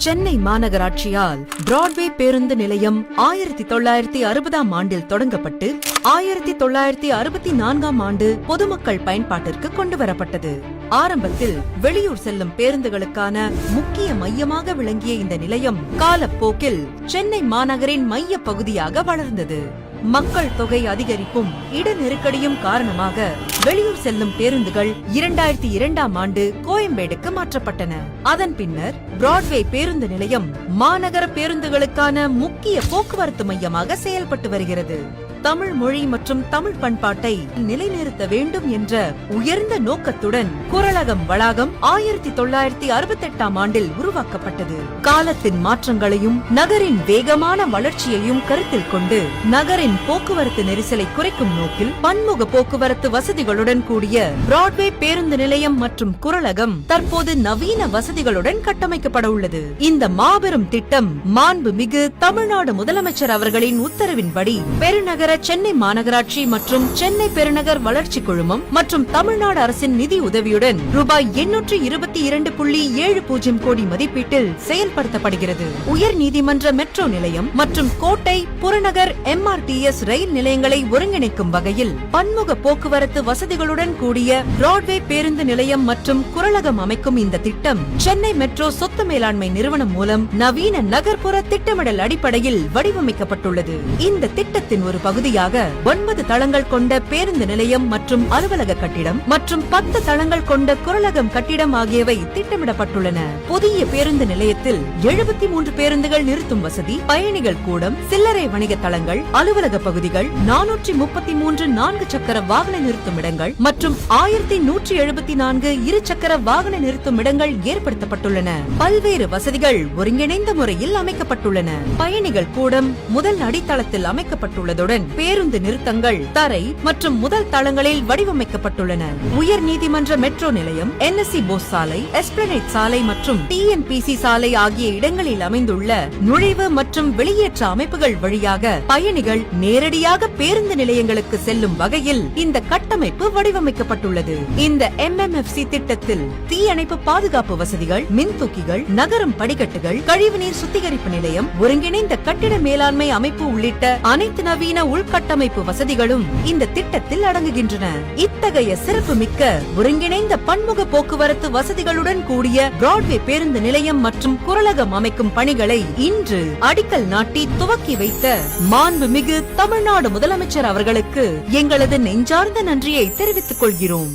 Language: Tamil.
சென்னை மாநகராட்சியால் பிராட்வே பேருந்து நிலையம் 1960ஆம் ஆண்டில் தொடங்கப்பட்டு 1964ஆம் ஆண்டு பொதுமக்கள் பயன்பாட்டிற்கு கொண்டுவரப்பட்டது. ஆரம்பத்தில் வெளியூர் செல்லும் பேருந்துகளுக்கான முக்கிய மையமாக விளங்கிய இந்த நிலையம் காலப்போக்கில் சென்னை மாநகரின் மைய பகுதியாக வளர்ந்தது. மக்கள் தொகை அதிகரிப்பும் இட நெருக்கடியும் காரணமாக வெளியூர் செல்லும் பேருந்துகள் 2002ஆம் ஆண்டு கோயம்பேடுக்கு மாற்றப்பட்டன. அதன் பின்னர் பிராட்வே பேருந்து நிலையம் மாநகர பேருந்துகளுக்கான முக்கிய போக்குவரத்து மையமாக செயல்பட்டு வருகிறது. தமிழ் மொழி மற்றும் தமிழ் பண்பாட்டை நிலைநிறுத்த வேண்டும் என்ற உயர்ந்த நோக்கத்துடன் குறளகம் வளாகம் 1968ஆம் ஆண்டில் உருவாக்கப்பட்டது. காலத்தின் மாற்றங்களையும் நகரின் வேகமான வளர்ச்சியையும் கருத்தில் கொண்டு நகரின் போக்குவரத்து நெரிசலை குறைக்கும் நோக்கில் பன்முக போக்குவரத்து வசதிகளுடன் கூடிய பிராட்வே பேருந்து நிலையம் மற்றும் குறளகம் தற்போது நவீன வசதிகளுடன் கட்டமைக்கப்பட உள்ளது. இந்த மாபெரும் திட்டம் மாண்புமிகு தமிழ்நாடு முதலமைச்சர் அவர்களின் உத்தரவின்படி பெருநகர சென்னை மாநகராட்சி மற்றும் சென்னை பெருநகர் வளர்ச்சி குழுமம் மற்றும் தமிழ்நாடு அரசின் நிதி உதவியுடன் ரூபாய் 822.70 கோடி மதிப்பீட்டில் செயல்படுத்தப்படுகிறது. உயர் நீதிமன்ற மெட்ரோ நிலையம் மற்றும் கோட்டை புறநகர் MRTS ரயில் நிலையங்களை ஒருங்கிணைக்கும் வகையில் பன்முக போக்குவரத்து வசதிகளுடன் கூடிய பிராட்வே பேருந்து நிலையம் மற்றும் குறளகம் அமைக்கும் இந்த திட்டம் சென்னை மெட்ரோ சொத்து மேலாண்மை நிறுவனம் மூலம் நவீன நகர்ப்புற திட்டமிடல் அடிப்படையில் வடிவமைக்கப்பட்டுள்ளது. இந்த திட்டத்தின் ஒரு பகுதியாக 9 தளங்கள் கொண்ட பேருந்து நிலையம் மற்றும் அலுவலக கட்டிடம் மற்றும் 10 தளங்கள் கொண்ட குறளகம் கட்டிடம் ஆகியவை திட்டமிடப்பட்டுள்ளன. புதிய பேருந்து நிலையத்தில் 73 பேருந்துகள் நிறுத்தும் வசதி, பயணிகள் கூடம், சில்லறை வணிக தளங்கள், அலுவலக பகுதிகள், 433 4 சக்கர வாகன நிறுத்தும் இடங்கள் மற்றும் 1174 இரு சக்கர வாகன நிறுத்தும் இடங்கள் ஏற்படுத்தப்பட்டுள்ளன. பல்வேறு வசதிகள் ஒருங்கிணைந்த முறையில் அமைக்கப்பட்டுள்ளன. பயணிகள் கூடம் முதல் அடித்தளத்தில் அமைக்கப்பட்டுள்ளதுடன் பேருந்து நிறுத்தங்கள் தரை மற்றும் முதல் தளங்களில் வடிவமைக்கப்பட்டுள்ளன. உயர் நீதிமன்ற மெட்ரோ நிலையம், NSC போஸ் சாலை, எஸ்பிளனேட் சாலை மற்றும் TNPC சாலை ஆகிய இடங்களில் அமைந்துள்ள நுழைவு மற்றும் வெளியேற்ற அமைப்புகள் வழியாக பயணிகள் நேரடியாக பேருந்து நிலையங்களுக்கு செல்லும் வகையில் இந்த கட்டமைப்பு வடிவமைக்கப்பட்டுள்ளது. இந்த MMFC திட்டத்தில் தீயணைப்பு பாதுகாப்பு வசதிகள், மின்தூக்கிகள், நகரும் படிக்கட்டுகள், கழிவுநீர் சுத்திகரிப்பு நிலையம், ஒருங்கிணைந்த கட்டிட மேலாண்மை அமைப்பு உள்ளிட்ட அனைத்து நவீன உள்கட்டமைப்பு வசதிகளும் இந்த திட்டத்தில் அடங்குகின்றன. இத்தகைய சிறப்பு மிக்க ஒருங்கிணைந்த பன்முக போக்குவரத்து வசதிகளுடன் கூடிய பிராட்வே பேருந்து நிலையம் மற்றும் குறளகம் அமைக்கும் பணிகளை இன்று அடிக்கல் நாட்டி துவக்கி வைத்த மாண்புமிகு தமிழ்நாடு முதலமைச்சர் அவர்களுக்கு எங்களது நெஞ்சார்ந்த நன்றியை தெரிவித்துக் கொள்கிறோம்.